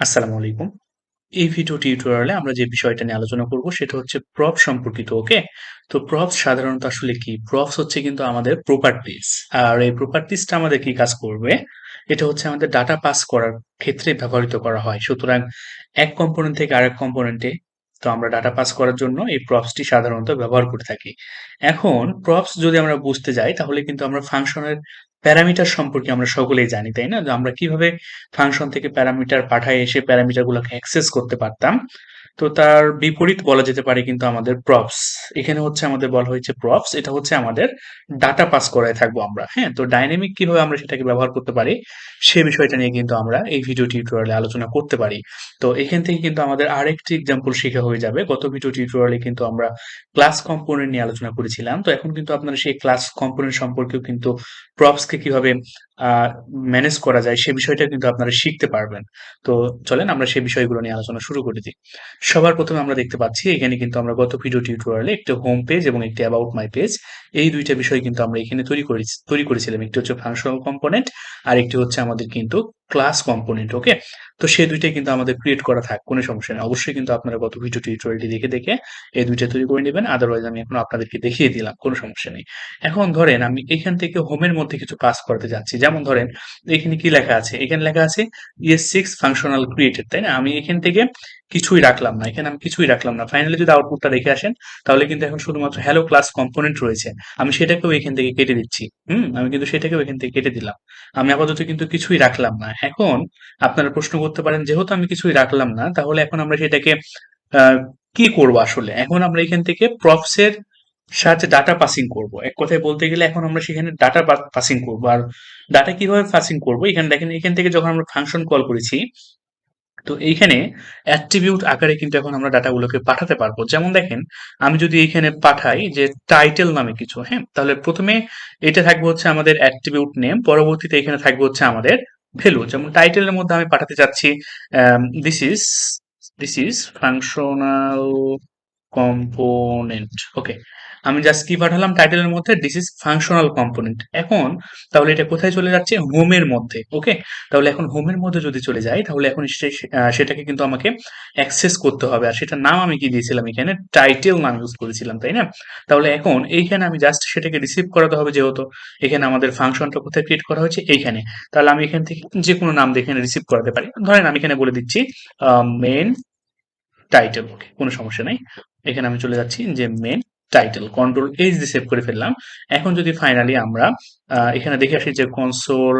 আসসালামু আলাইকুম। এই ভিডিও টিউটোরিয়ালে আমরা যে বিষয়টা নিয়ে আলোচনা করব সেটা হচ্ছে প্রপ সম্পর্কিত। ওকে, তো প্রপস সাধারণত আসলে কি? প্রপস হচ্ছে কিন্তু আমাদের প্রপার্টিজ। আর এই প্রপার্টিজটা আমাদের কি কাজ করবে? এটা হচ্ছে আমাদের ডাটা পাস করার ক্ষেত্রে ব্যবহৃত করা হয়। সুতরাং এক কম্পোনেন্ট থেকে আরেক কম্পোনেন্টে তো আমরা ডাটা পাস করার জন্য এই প্রপসটি সাধারণত ব্যবহার করে থাকি। এখন প্রপস যদি আমরা বুঝতে যাই তাহলে কিন্তু আমরা ফাংশনের প্যারামিটার সম্পর্কে আমরা সকলেই জানি, তাই না? যে আমরা কিভাবে ফাংশন থেকে প্যারামিটার পাঠায় এসে প্যারামিটারগুলোকে অ্যাক্সেস করতে পারতাম। তো তার বিপরীত বলা যেতে পারে কিন্তু আমাদের প্রপস। এখানে হচ্ছে আমাদের বলা হয়েছে প্রপস, এটা হচ্ছে আমাদের ডাটা পাস করায় থাকবো আমরা। হ্যাঁ, তো ডাইনামিক কিভাবে আমরা সেটাকে ব্যবহার করতে পারি সে বিষয়টা নিয়ে কিন্তু আমরা এই ভিডিও টিউটোরিয়ালে আলোচনা করতে পারি। তো এখান থেকে কিন্তু আমাদের আরেকটি এক্সাম্পল শেখা হয়ে যাবে। গত ভিডিও টিউটোরিয়ালে কিন্তু আমরা ক্লাস কম্পোনেন্ট নিয়ে আলোচনা করেছিলাম। তো এখন কিন্তু আপনারা সেই ক্লাস কম্পোনেন্ট সম্পর্কেও কিন্তু প্রপসকে কিভাবে ম্যানেজ করা যায় সে বিষয়টা কিন্তু আপনারা শিখতে পারবেন। তো চলেন আমরা সেই বিষয়গুলো নিয়ে আলোচনা শুরু করে দিই। সবার প্রথমে আমরা দেখতে পাচ্ছি এখানে কিন্তু আমরা গত ভিডিও টিউটোরিয়ালে একটা হোম পেজ এবং একটি অ্যাবাউট মাই পেজ, এই দুইটা বিষয় কিন্তু আমরা এখানে তৈরি করেছিলাম। একটি হচ্ছে ফাংশনাল কম্পোনেন্ট আর একটি হচ্ছে আমাদের কিন্তু ক্লাস কম্পোনেন্ট। ওকে, তো সেই দুইটাই কিন্তু আমাদের ক্রিয়েট করা থাক, কোনো সমস্যা নেই। অবশ্যই কিন্তু আপনারা গত ভিডিও টিউটোরিয়ালটি দেখে দেখে এই দুইটা তৈরি করে নেবেন, আদারওয়াইজ আমি এখন আপনাদেরকে দেখিয়ে দিলাম, কোনো সমস্যা নেই। এখন ধরেন আমি এখান থেকে হোমের মধ্যে কিছু কাজ করতে যাচ্ছি। যেমন ধরেন এখানে কি লেখা আছে? এখানে লেখা আছে ES6 ফাংশনাল ক্রিয়েটেড, তাই না? আমি এখান থেকে কিছুই রাখলাম না, এখানে আমি কিছুই রাখলাম না। ফাইনালি যদি আউটপুটটা দেখে আসেন তাহলে কিন্তু এখন শুধুমাত্র হ্যালো ক্লাস কম্পোনেন্ট রয়েছে। আমি সেটাকেও এখান থেকে কেটে দিচ্ছি। আমি কিন্তু সেটাকেও এখান থেকে কেটে দিলাম। আমি আপাতত কিন্তু কিছুই রাখলাম না। এখন আপনারা প্রশ্ন করতে পারেন, যেহেতু আমি কিছুই রাখলাম না তাহলে এখন আমরা সেটাকে আহ, কি করব আসলে? এখন আমরা এখান থেকে প্রপস এর সাহায্যে ডাটা পাসিং করব। এক কথায় বলতে গেলে এখন আমরা সেখানে ডাটা পাসিং করব। আর ডাটা কিভাবে পাসিং করব? এখানে দেখেন, এখান থেকে যখন আমরা ফাংশন কল করেছি তো এইখানে অ্যাট্রিবিউট আকারে কিন্তু এখন আমরা ডাটাগুলোকে পাঠাতে পারবো। যেমন দেখেন, আমি যদি এইখানে পাঠাই যে টাইটেল নামে কিছু, হ্যাঁ, তাহলে প্রথমে এটা থাকবে হচ্ছে আমাদের অ্যাট্রিবিউট নেম, পরবর্তীতে এখানে থাকবে হচ্ছে আমাদের ভ্যালু। যেমন টাইটেলের মধ্যে আমি পাঠাতে চাচ্ছি this is this is functional component. Okay, আমি জাস্ট কি পাঠালাম টাইটেলের মধ্যে? This is functional component. এখন তাহলে এটা কোথায় চলে যাচ্ছে? হোমের মধ্যে। ওকে, তাহলে এখন হোমের মধ্যে যদি চলে যাই তাহলে এখন সেটাকে কিন্তু আমাকে অ্যাক্সেস করতে হবে। আর সেটার নাম আমি কি দিয়েছিলাম? এখানে টাইটেল নাম ইউজ করেছিলাম, তাই না? তাহলে এখন এইখানে আমি জাস্ট সেটাকে রিসিভ করাতে হবে, যেহেতু এখানে আমাদের ফাংশনটা কোথায় ক্রিয়েট করা হয়েছে? এইখানে। তাহলে আমি এখান থেকে যে কোনো নাম দিয়ে এখানে রিসিভ করাতে পারি। ধরেন আমি এখানে বলে দিচ্ছি মেন টাইটেল। ওকে, কোনো সমস্যা নাই। এখানে আমি চলে যাচ্ছি যে মেন টাইটেল, কন্ট্রোল এইচ দিয়ে সেভ করে ফেললাম। এখন যদি ফাইনালি আমরা এখানে দেখে আসি যে কনসোল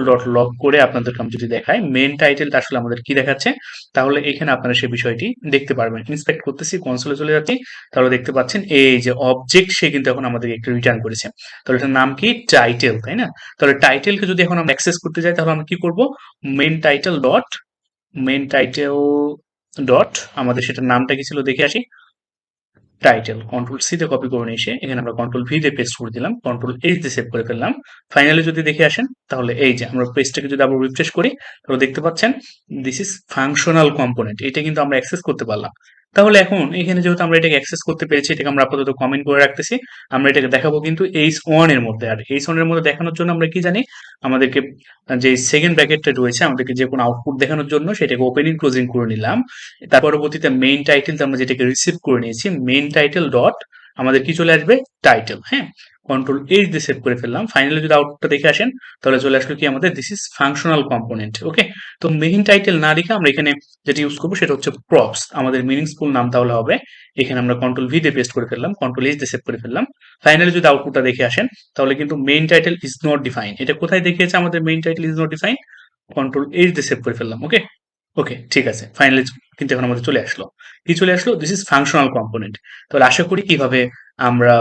ডট লগ করে আপনাদেরকে আমি যদি দেখাই মেন টাইটেলটা আসলে আমাদের কি দেখাচ্ছে, তাহলে এখানে আপনারা সেই বিষয়টি দেখতে পারবেন। ইন্সপেক্ট করতেছি, কনসোলে চলে যাচ্ছি, তাহলে দেখতে পাচ্ছেন এই যে অবজেক্ট সে কিন্তু এখন আমাদের একটা রিটার্ন করেছে। তাহলে এটার নাম কি? টাইটেল, তাই না? তাহলে টাইটেলকে যদি এখন আমরা অ্যাক্সেস করতে যাই তাহলে আমরা কি করব? মেন টাইটেল ডট আমাদের সেটার নামটা কি ছিল দেখে আসি। টাইটেল, কন্ট্রোল সি দিয়ে কপি করে নিয়ে এসে এখানে আমরা কন্ট্রোল ভি দিয়ে পেস্ট করে দিলাম, কন্ট্রোল এইচ দিয়ে সেভ করে ফেললাম। ফাইনালি যদি দেখে আসেন তাহলে এই যে আমরা পেজটাকে যদি আবার রিফ্রেশ করি তাহলে দেখতে পাচ্ছেন দিস ইজ ফাংশনাল কম্পোনেন্ট। এটা কিন্তু আমরা অ্যাক্সেস করতে পারলাম। তাহলে এখন এখানে যেহেতু আমরা এটাকে অ্যাক্সেস করতে পেরেছি, এটাকে আমরা আপাতত কমেন্ট করে রাখতেছি। আমরা এটাকে দেখাবো কিন্তু H1 এর মধ্যে। আর H1 এর মধ্যে দেখানোর জন্য আমরা কি জানি? আমাদেরকে যে সেকেন্ড ব্র্যাকেটটা রয়েছে, আমাদেরকে যে কোনো আউটপুট দেখানোর জন্য সেটাকে ওপেনিং ক্লোজিং করে নিলাম। তার পরবর্তীতে মেইন টাইটেল আমরা যেটাকে রিসিভ করে নিয়েছি, মেইন টাইটেল ডট আমাদের কি চলে আসবে? টাইটেল। হ্যাঁ, কন্ট্রোল এইচ দিয়ে সেভ করে ফেললাম। ফাইনালি যদি আউটপুটটা দেখে আসেন তাহলে চলে আসলো কি আমাদের? This is functional component. Okay, তো মেইন টাইটেল না লিখে আমরা এখানে যেটা ইউজ করবো সেটা হচ্ছে প্রপস। আমাদের মিনিংসফুল নাম তাহলে হবে, এখানে আমরা কন্ট্রোল ভি দিয়ে পেস্ট করে ফেললাম, কন্ট্রোল এইচ দিয়ে সেভ করে ফেললাম। ফাইনালি যদি আউটপুটটা দেখে আসেন তাহলে কিন্তু main title is not define. এটা কোথায় দেখিয়েছে আমাদের main title is not define? Control H দিয়ে সেভ করে ফেললাম। ওকে, ওকে, ঠিক আছে। ফাইনালি কিন্তু এখন আমাদের চলে আসলো, কি চলে আসলো? This is functional component. তাহলে আশা করি কিভাবে আমরা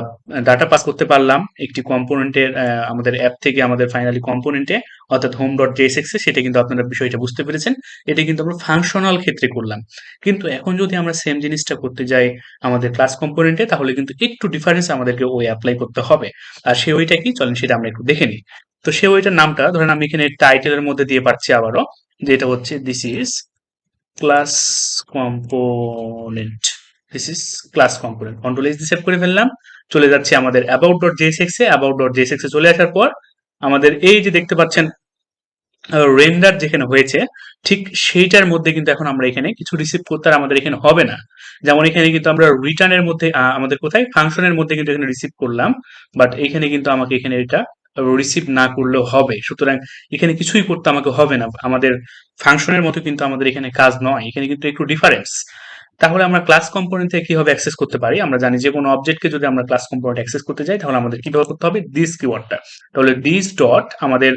ডাটা পাস করতে পারলাম একটি কম্পোনেন্টের, আমাদের অ্যাপ থেকে আমাদের ফাইনালি কম্পোনেন্টে, অর্থাৎ হোম ডট জেএসএক্স এ, সেটা কিন্তু আপনারা বিষয়টা বুঝতে পেরেছেন। এটা কিন্তু আমরা ফাংশনাল ক্ষেত্রে করলাম। কিন্তু এখন যদি আমরা সেম জিনিসটা করতে যাই আমাদের ক্লাস কম্পোনেন্টে তাহলে কিন্তু একটু ডিফারেন্স আমাদেরকে ওই অ্যাপ্লাই করতে হবে। আর সে ওইটা কি? চলেন সেটা আমরা একটু দেখে নিই। তো সে ওইটার নামটা ধরেন আমি এখানে টাইটেলের মধ্যে দিয়ে পাচ্ছি আবারও, যে এটা হচ্ছে this is class component. This is class component. Control S দিয়ে সেভ করে ফেললাম। চলে যাচ্ছে আমাদের অ্যাবাউট ডট জেএসএক্স এ। অ্যাবাউট ডট জেএসএক্স এ চলে আসার পর আমাদের এই যে দেখতে পাচ্ছেন রেন্ডার যেখানে হয়েছে ঠিক সেইটার মধ্যে কিন্তু এখন আমরা এখানে কিছু রিসিভ করতে আর আমাদের এখানে হবে না। যেমন এখানে কিন্তু আমরা রিটার্নের মধ্যে আমাদের কোথায় ফাংশনের মধ্যে কিন্তু এখানে রিসিভ করলাম, বাট এখানে কিন্তু আমাকে এখানে এটা রিসিভ না করলেও হবে। সুতরাং এখানে কিছুই করতে আমাকে হবে না, আমাদের ফাংশনের মতো কিন্তু আমাদের এখানে কাজ নয়, এখানে কিন্তু একটু ডিফারেন্স। তাহলে আমরা ক্লাস কম্পোনেন্ট থেকে কিভাবে অ্যাক্সেস করতে পারি? আমরা জানি যে কোনো অবজেক্টকে যদি আমরা ক্লাস কম্পোনেন্ট অ্যাক্সেস করতে যাই তাহলে আমাদের কি ব্যবহার করতে হবে? দিস কিওয়ার্ডটা। তাহলে দিস ডট আমাদের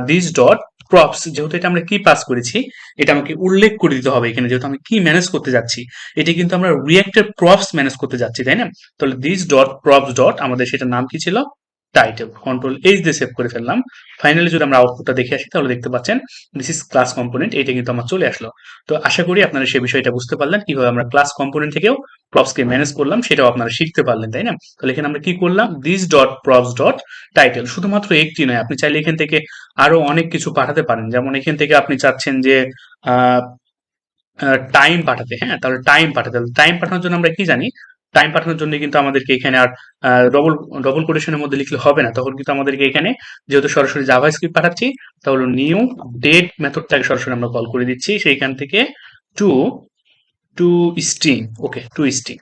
দিস ডট প্রপস, যেহেতু এটা আমরা কি পাস করেছি এটা আমাকে উল্লেখ করে দিতে হবে এখানে, যেহেতু আমি কি ম্যানেজ করতে যাচ্ছি, এটা কিন্তু আমরা রিয়েক্টের প্রপস ম্যানেজ করতে যাচ্ছি, তাই না? তাহলে দিস ডট প্রপস ডট আমাদের সেটার নাম কি ছিল? টাইটেল। কন্ট্রোল এইচ দিয়ে সেভ করে ফেললাম। ফাইনালি যদি আমরা আউটপুটটা দেখে আসি তাহলে দেখতে পাচ্ছেন দিস ইজ ক্লাস কম্পোনেন্ট, এটা কিন্তু আমার চলে আসলো। তো আশা করি আপনারা সেই বিষয়টা বুঝতে পারলেন কিভাবে আমরা ক্লাস কম্পোনেন্ট থেকেও প্রপসকে ম্যানেজ করলাম, সেটাও আপনারা শিখতে পারলেন, তাই না? তাহলে এখানে আমরা কি করলাম? This dot props dot title. শুধুমাত্র একটি নয়, আপনি চাইলে এখান থেকে আরো অনেক কিছু পাঠাতে পারেন। যেমন এখান থেকে আপনি চাচ্ছেন যে টাইম পাঠাতে, হ্যাঁ, তাহলে টাইম পাঠাতে, টাইম পাঠানোর জন্য আমরা কি জানি? টাইম পাঠানোর জন্য কিন্তু আমাদেরকে এখানে আর ডবল ডবল কোটেশনের মধ্যে লিখলে হবে না, তখন কিন্তু আমাদেরকে এখানে যেহেতু সরাসরি জাভা স্ক্রিপ্ট পাঠাচ্ছি, তাহলে নিউ ডেট মেথডটাকে সরাসরি আমরা কল করে দিচ্ছি সেইখান থেকে to to string. Okay, to string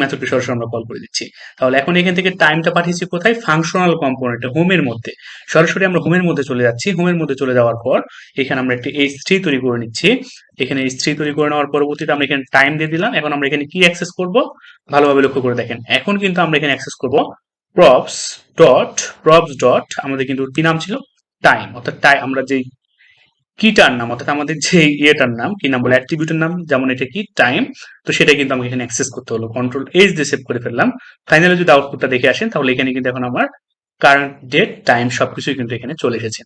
মেথডকে সরাসরি আমরা কল করে দিচ্ছি। তাহলে এখন এখান থেকে টাইমটা পাঠিয়েছি কোথায়? ফাংশনাল কম্পোনেন্টে, হোমের মধ্যে। সরাসরি আমরা হোমের মধ্যে চলে যাচ্ছি। হোমের মধ্যে চলে যাওয়ার পর এখানে আমরা একটি h3 তৈরি করে নিচ্ছি। এখানে h3 তৈরি করে নেওয়ার পরবর্তীতে আমরা এখানে টাইম দিয়ে দিলাম। এখন আমরা এখানে কি অ্যাক্সেস করব? ভালোভাবে লক্ষ্য করে দেখেন। এখন কিন্তু আমরা এখানে অ্যাক্সেস করব প্রপস প্রপস ডট আমাদের কিন্তু কি নাম ছিল? টাইম। অর্থাৎ আমরা যে কিটার নাম, অর্থাৎ আমাদের যে ইয়েটার নাম, কি নাম বলে, অ্যাট্রিবিউটের নাম, যেমন এটা কি টাইম, তো সেটা কিন্তু আমাকে এখানে অ্যাক্সেস করতে হলো। কন্ট্রোল এইচ দিয়ে সেভ করে ফেললাম। ফাইনালি যদি আউটপুটটা দেখে আসেন তাহলে এখানে কিন্তু এখন আমার কারেন্ট ডেট টাইম সবকিছুই কিন্তু এখানে চলে এসেছে।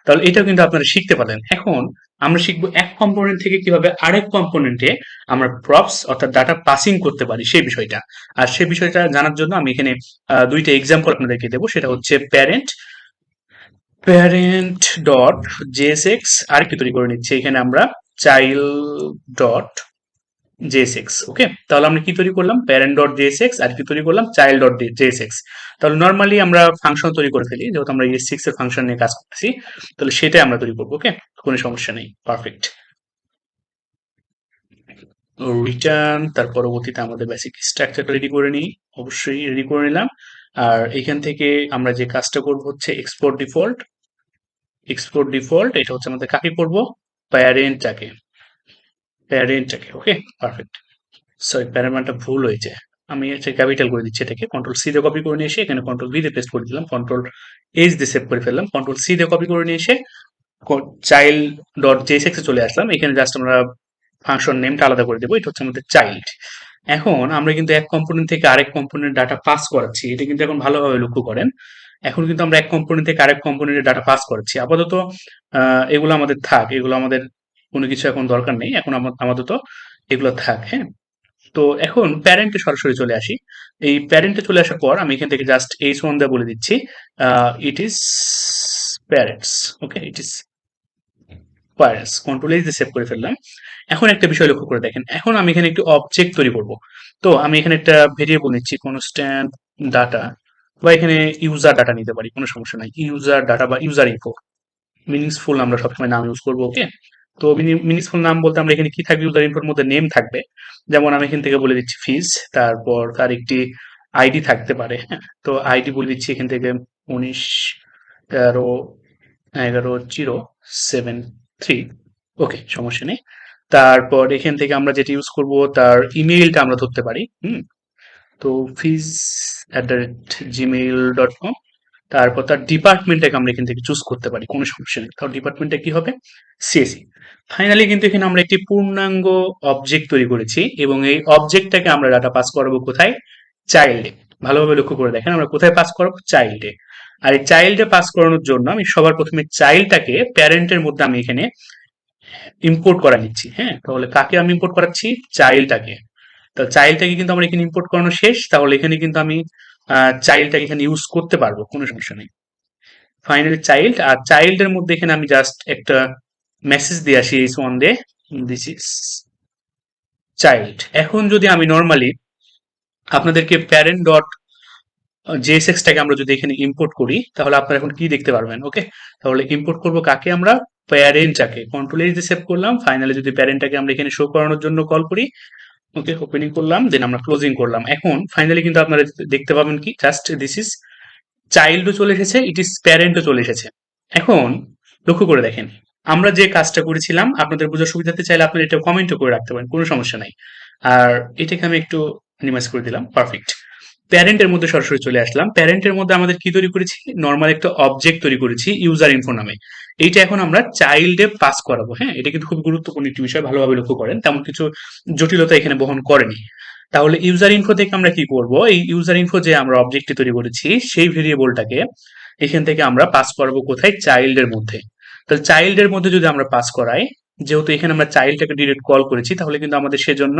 তাহলে এটাও কিন্তু আপনারা শিখতে পারলেন। এখন আমরা শিখবো এক কম্পোনেন্ট থেকে কিভাবে আরেক কম্পোনেন্টে আমরা প্রপস অর্থাৎ ডাটা পাসিং করতে পারি সেই বিষয়টা। আর সেই বিষয়টা জানার জন্য আমি এখানে দুইটা এক্সাম্পল আপনাদেরকে দেবো। সেটা হচ্ছে প্যারেন্ট ডট জেএসএক্স আর কি তৈরি করে নিচ্ছে এখানে আমরা চাইল্ড ডট জেএসএক্স। ওকে, তাহলে আমরা কি তৈরি করলাম? প্যারেন্ট ডট জেএসএক্স আর কি তৈরি করলাম? Child dot JSX. তাহলে নর্মালি আমরা ফাংশন তৈরি করে ফেলি, যেহেতু আমরা ES6 এর ফাংশন নিয়ে কাজ করতেছি, তাহলে সেটাই আমরা তৈরি করবো। ওকে, কোনো সমস্যা নেই, পারফেক্ট। রিটার্ন, তার পরবর্তীতে আমাদের বেসিক স্ট্রাকচারটা রেডি করে নিই, অবশ্যই রেডি করে নিলাম। আর এখান থেকে আমরা যে কাজটা করবো হচ্ছে এক্সপোর্ট ডিফল্ট, এটা হচ্ছে আমাদের কাকে করবো? প্যারেন্টটাকে। ওকে, পারফেক্ট। সরি, প্যারামানটা ভুল হয়েছে, আমি হচ্ছে ক্যাপিটাল করে দিচ্ছি এটাকে। কন্ট্রোল সি দিয়ে কপি করে নিয়ে এসে এখানে কন্ট্রোল ভি দিয়ে পেস্ট করে দিলাম, কন্ট্রোল এইচ দিয়ে সেভ করে ফেললাম, কন্ট্রোল সি দিয়ে কপি করে নিয়ে এসে চাইল্ড ডট জেএসএক্স এ চলে আসলাম। এখানে জাস্ট আমরা ফাংশন নেমটা আলাদা করে দেবো, এটা হচ্ছে আমাদের চাইল্ড। এখন আমরা কিন্তু এক কম্পোনেন্ট থেকে আরেক কম্পোনেন্ট ডাটা পাস করাচ্ছি, এটা কিন্তু এখন ভালোভাবে লক্ষ্য করেন। এখন কিন্তু আমরা এক কম্পোনেন্ট থেকে আরেক কম্পোনেন্টের ডাটা পাস করাচ্ছি। আপাতত এগুলো আমাদের থাক, এগুলো আমাদের কোনো কিছু এখন দরকার নেই, এখন আমাদের তো এগুলো থাক, হ্যাঁ। তো এখন প্যারেন্টে সরাসরি চলে আসি। এই প্যারেন্টে চলে আসার পর আমি এখান থেকে জাস্ট h1 দিয়ে বলে দিচ্ছি it is parents. Okay, it is parents, control H দিয়ে সেভ করে ফেললাম। এখন একটা বিষয় লক্ষ্য করে দেখেন, এখন আমি এখানে একটি অবজেক্ট তৈরি করব। তো আমি এখানে একটা ভেরিয়েবল নিচ্ছি, কনস্ট্যান্ট ডাটা, বা এখানে ইউজার ডাটা নিতে পারি, কোনো সমস্যা নাই। ইউজার ডাটা বা ইউজার ইনফো, মিনিংসফুল আমরা সবসময় নাম ইউজ করবো। ওকে, তো মিনিংসফুল নাম বলতে আমরা এখানে কি থাকবে? ইউজার ইনফোর মধ্যে নেম থাকবে, যেমন আমি এখান থেকে বলে দিচ্ছি ফিজ, তারপর তার একটি আইডি থাকতে পারে, হ্যাঁ। তো আইডি বলে দিচ্ছি এখান থেকে 19 11 0 7 3। ওকে, সমস্যা নেই। তারপর এখান থেকে আমরা যেটা ইউজ করব তার ইমেইলটা আমরা ধরতে পারি। তো fizz@gmail.com। তারপর তার ডিপার্টমেন্টটাকে আমরা এখান থেকে চুজ করতে পারি, কোনো সমস্যা নেই। তাহলে ডিপার্টমেন্টটা কি হবে? সিএসি। ফাইনালি কিন্তু এখানে আমরা একটি পূর্ণাঙ্গ অবজেক্ট তৈরি করেছি এবং এই অবজেক্টটাকে আমরা ডাটা পাস করাবো কোথায়? চাইল্ডে। ভালোভাবে লক্ষ্য করে দেখেন আমরা কোথায় পাস করাবো? চাইল্ডে। আর এই চাইল্ডে পাস করানোর জন্য আমি সবার প্রথমে চাইল্ডটাকে প্যারেন্টের মধ্যে আমি এখানে ইম্পোর্ট করা নিচ্ছি, হ্যাঁ। তাহলে কাকে আমি ইম্পোর্ট করাচ্ছি? চাইল্ডটাকে। তো চাইল্ডটাকে কিন্তু আমার এখানে ইম্পোর্ট করানো শেষ, তাহলে এখানে কিন্তু আমি চাইল্ডটাকে এখানে ইউজ করতে পারবো, কোনো সমস্যা নেই। ফাইনালি চাইল্ড, আর চাইল্ডের মধ্যে এখানে আমি জাস্ট একটা মেসেজ দিয়ে আসি h1 দিয়ে, দিস ইজ চাইল্ড। এখন যদি আমি নর্মালি আপনাদেরকে প্যারেন্ট ডট জেএসএক্সটাকে আমরা যদি এখানে ইম্পোর্ট করি তাহলে আপনারা এখন কি দেখতে পারবেন। ওকে, তাহলে ইম্পোর্ট করব কাকে, আমরা প্যারেন্টটাকে কন্ট্রোল এজ দিয়ে সেভ করলাম। ফাইনালি যদি প্যারেন্টটাকে আমরা এখানে শো করানোর জন্য কল করি, ওকে ওপেনিং করলাম, দেন আমরা ক্লোজিং করলাম। এখন ফাইনালি কিন্তু আপনারা দেখতে পাবেন কি জাস্ট দিস ইজ চাইল্ডও চলে এসেছে, ইট ইজ প্যারেন্টও চলে এসেছে। এখন লক্ষ্য করে দেখেন, আমরা যে কাজটা করেছিলাম আপনাদের বোঝার সুবিধাতে চাইলে আপনারা এটা কমেন্টও করে রাখতে পারেন, কোনো সমস্যা নাই। আর এটাকে আমি একটু মিনিমাইজ করে দিলাম, পারফেক্ট। প্যারেন্টের মধ্যে সরাসরি চলে আসলাম। প্যারেন্টের মধ্যে আমাদের কি তৈরি করেছি, নর্মাল একটা অবজেক্ট তৈরি করেছি ইউজার ইনফো নামে। এইটা এখন আমরা চাইল্ডে পাস করাবো। হ্যাঁ, এটা কিন্তু খুব গুরুত্বপূর্ণ একটি বিষয়, ভালোভাবে লক্ষ্য করেন, তেমন কিছু জটিলতা এখানে বহন করেনি। তাহলে ইউজার ইনফো থেকে আমরা কি করব, এই ইউজার ইনফো যে আমরা অবজেক্টটি তৈরি করেছি সেই ভেরিয়েবলটাকে এখান থেকে আমরা পাস করাবো কোথায়, চাইল্ডের মধ্যে। তাহলে চাইল্ডের মধ্যে যদি আমরা পাস করাই, যেহেতু এখানে আমরা চাইল্ডটাকে ডিরেক্ট কল করেছি, তাহলে কিন্তু আমাদের সেজন্য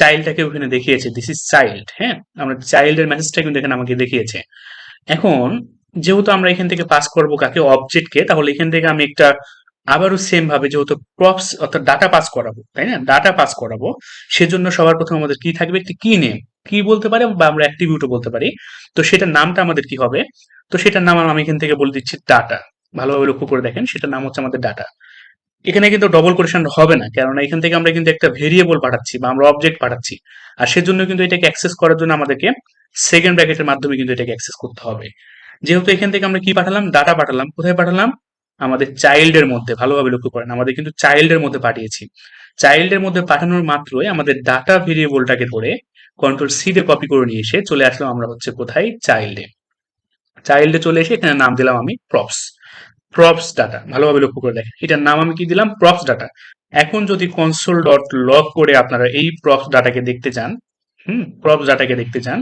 চাইল্ডটাকে ওখানে দেখিয়েছে দিস ইজ চাইল্ড। হ্যাঁ, আমরা চাইল্ডের মেসেজটা কিন্তু এখানে আমাকে দেখিয়েছে। এখন যেহেতু আমরা এখান থেকে পাস করবো কাকে, অবজেক্টকে, তাহলে এখান থেকে আমি একটা আবারও সেম ভাবে যেহেতু প্রপস অর্থাৎ ডাটা পাস করাবো, তাই না, ডাটা পাস করাবো, সেজন্য সবার প্রথম আমাদের কি থাকবে, একটি কি নেম, কি বলতে পারি বা আমরা অ্যাট্রিবিউটও বলতে পারি। তো সেটার নামটা আমাদের কি হবে, তো সেটার নাম আমি এখান থেকে বলে দিচ্ছি ডাটা। ভালোভাবে লক্ষ্য করে দেখেন, সেটার নাম হচ্ছে আমাদের ডাটা। এখানে কিন্তু ডবল কোটেশন হবে না, কেননা এখান থেকে আমরা কিন্তু একটা ভেরিয়েবল পাঠাচ্ছি বা আমরা অবজেক্ট পাঠাচ্ছি। আর সেজন্য কিন্তু এটাকে অ্যাক্সেস করার জন্য আমাদেরকে সেকেন্ড ব্র্যাকেটের মাধ্যমে কিন্তু এটাকে অ্যাক্সেস করতে হবে। যেহেতু এখান থেকে আমরা কি পাঠালাম, ডাটা পাঠালাম, কোথায় পাঠালাম, আমাদের চাইল্ডের মধ্যে। ভালোভাবে লক্ষ্য করেন, আমাদের কিন্তু চাইল্ডের মধ্যে পাঠিয়েছি। চাইল্ডের মধ্যে পাঠানোর মাত্রই আমাদের ডাটা ভেরিয়েবলটাকে ধরে কন্ট্রোল সি দিয়ে কপি করে নিয়ে এসে চলে আসলাম আমরা হচ্ছে কোথায়, চাইল্ডে। চাইল্ডে চলে এসে এখানে নাম দিলাম আমি প্রপস। প্রপস ডাটা, ভালোভাবে লক্ষ্য করে দেখেন, এটার নাম আমি কি দিলাম, প্রপস ডাটা। এখন যদি কনসোল ডট লগ করে আপনারা এই প্রপস ডাটাকে দেখতে চান, প্রপস ডাটাকে দেখতে চান,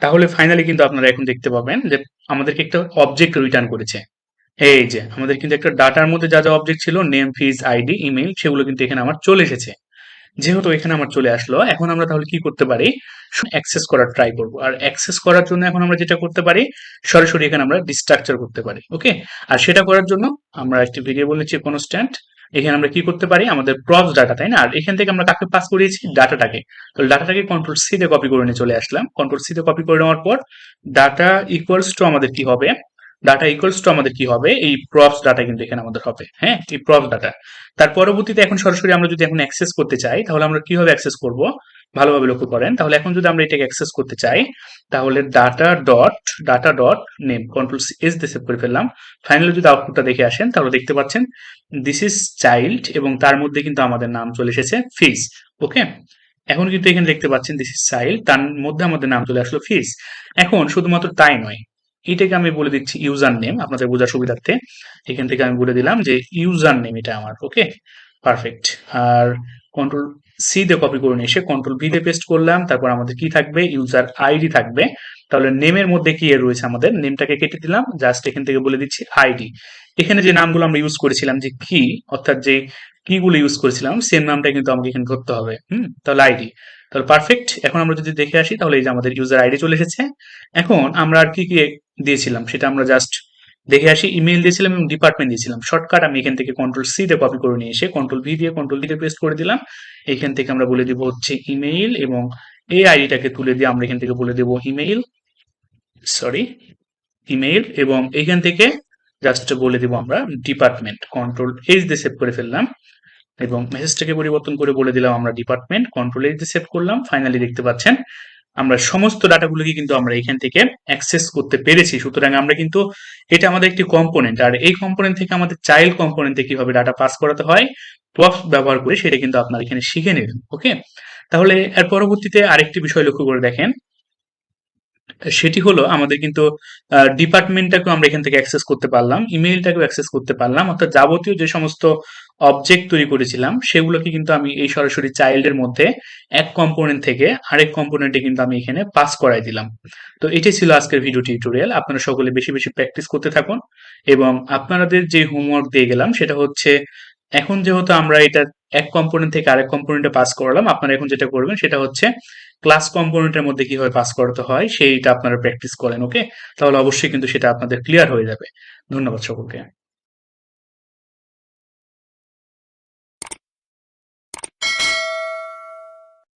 তাহলে ফাইনালি কিন্তু আপনারা এখন দেখতে পাবেন যে আমাদেরকে একটা অবজেক্ট রিটার্ন করেছে। এই যে আমাদের কিন্তু একটা ডাটার মধ্যে যা যা অবজেক্ট ছিল, নেম, ফিজ, আইডি, ইমেল, সেগুলো কিন্তু এখানে আমার চলে এসেছে। যেহেতু এখানে আমার চলে আসলো, এখন আমরা তাহলে কি করতে পারি, অ্যাক্সেস করার ট্রাই করব। আর অ্যাক্সেস করার জন্য এখন আমরা যেটা করতে পারি, সরাসরি এখানে আমরা ডিস্ট্রাকচার করতে পারি। ওকে, আর সেটা করার জন্য আমরা একটি ভেরিয়েবল নিচ্ছি কনস্ট্যান্ট। এখানে আমরা কি করতে পারি, আমাদের প্রপস ডাটা, তাই না, আর এখান থেকে আমরা কাকে পাস করিয়েছি, ডাটাটাকে। তো ডাটাটাকে কন্ট্রোল সি তে কপি করে নিয়ে চলে আসলাম। কন্ট্রোল সি তে কপি করে নেওয়ার পর ডাটা ইকুয়ালস টু আমাদের কি হবে, ডাটা ইকুয়ালস টু আমাদের কি হবে, এই প্রপস ডাটা কিন্তু এখানে আমাদের হবে। হ্যাঁ, এই প্রপস ডাটা। তার পরবর্তীতে এখন সরাসরি আমরা যদি এখন অ্যাক্সেস করতে চাই, তাহলে আমরা কিভাবে অ্যাক্সেস করব, ভালোভাবে লক্ষ্য করেন। তাহলে এখন যদি আমরা এটাকে অ্যাক্সেস করতে চাই, তাহলে data dot name, control S দিয়ে সেভ করে ফেললাম। ফাইনালি যদি আউটপুটটা দেখে আসেন, তাহলে দেখতে পাচ্ছেন দিস ইজ চাইল্ড, এবং তার মধ্যে কিন্তু আমাদের নাম চলে এসেছে ফিজ। ওকে, এখন কিন্তু এখানে দেখতে পাচ্ছেন দিস ইজ চাইল্ড, তার মধ্যে আমাদের নাম চলে আসলো ফিজ। এখন শুধুমাত্র তাই নয়, এটাকে আমি বলে দিচ্ছি ইউজার নেম আপনাদের বোঝার সুবিধার্থে। এখান থেকে আমি বলে দিলাম যে ইউজার নেম এটা আমার। ওকে, পারফেক্ট। আর কন্ট্রোল সি দিয়ে কপি করে নিয়ে এসে কন্ট্রোল ভি দিয়ে পেস্ট করলাম। তারপর আমাদের কি থাকবে, ইউজার আইডি থাকবে। তাহলে নেমের মধ্যে কি রয়েছে, আমাদের নেমটাকে কেটে দিলাম, জাস্ট এখান থেকে বলে দিচ্ছি আইডি। এখানে যে নামগুলো আমরা ইউজ করেছিলাম, যে কি অর্থাৎ যে কিগুলো ইউজ করেছিলাম, সেম নামটা কিন্তু আমাকে এখানে ধরতে হবে। তাহলে আইডি, তাহলে পারফেক্ট। এখন আমরা যদি দেখে আসি, তাহলে এই যে আমাদের ইউজার আইডি চলে এসেছে। এখন আমরা আর কি কি দিয়েছিলাম সেটা আমরা জাস্ট দেখে আসি। ইমেল দিয়েছিলাম এবং ডিপার্টমেন্ট দিয়েছিলাম। শর্টকাট আমি এখান থেকে কন্ট্রোল সি দিয়ে কপি করে নিয়ে এসে কন্ট্রোল ভি দিয়ে কন্ট্রোল ডি তে পেস্ট করে দিলাম। এখান থেকে আমরা বলে দিব হচ্ছে ইমেইল, এবং এই আইডিটাকে তুলে দিয়ে আমরা এখান থেকে বলে দেব ইমেইল, সরি ইমেইল, এবং এখান থেকে জাস্ট বলে দিব আমরা ডিপার্টমেন্ট, কন্ট্রোল এইচ দিয়ে সেভ করে ফেললাম, এবং মেসেজটাকে পরিবর্তন করে বলে দিলাম আমরা ডিপার্টমেন্ট, কন্ট্রোল এইচ দিয়ে সেভ করলাম। ফাইনালি দেখতে পাচ্ছেন আমরা সমস্ত ডাটাগুলোকে কিন্তু আমরা এখান থেকে অ্যাক্সেস করতে পেরেছি। সুতরাং আমরা কিন্তু এটা আমাদের একটি কম্পোনেন্ট, আর এই কম্পোনেন্ট থেকে আমাদের চাইল্ড কম্পোনেন্টে কিভাবে ডাটা পাস করাতে হয় প্রপস ব্যবহার করে, সেটা কিন্তু আপনারা এখানে শিখে নেবেন। ওকে, তাহলে এর পরবর্তীতে আরেকটি বিষয় লক্ষ্য করে দেখেন, সেটি হলো আমাদের কিন্তু ডিপার্টমেন্টটাকেও আমরা এখান থেকে অ্যাক্সেস করতে পারলাম, ইমেইলটাকেও অ্যাক্সেস করতে পারলাম, অর্থাৎ যাবতীয় যে সমস্ত অবজেক্ট তৈরি করেছিলাম সেগুলোকে কিন্তু আমি এই সরাসরি চাইল্ডের মধ্যে এক কম্পোনেন্ট থেকে আরেক কম্পোনেন্টে কিন্তু আমি এখানে পাস করাই দিলাম। তো এটাই ছিল আজকের ভিডিও টিউটোরিয়াল। আপনারা সকলে বেশি বেশি প্র্যাকটিস করতে থাকুন, এবং আপনাদের যে হোমওয়ার্ক দিয়ে গেলাম সেটা হচ্ছে, এখন যেহেতু আমরা এটা এক কম্পোনেন্ট থেকে আরেক কম্পোনেন্টে পাস করালাম, আপনারা এখন যেটা করবেন সেটা হচ্ছে ক্লাস কম্পোনেন্টের মধ্যে কিভাবে পাস করাতে হয় সেইটা আপনারা প্র্যাকটিস করেন। ওকে, তাহলে অবশ্যই কিন্তু সেটা আপনাদের ক্লিয়ার হয়ে যাবে। ধন্যবাদ সকলকে।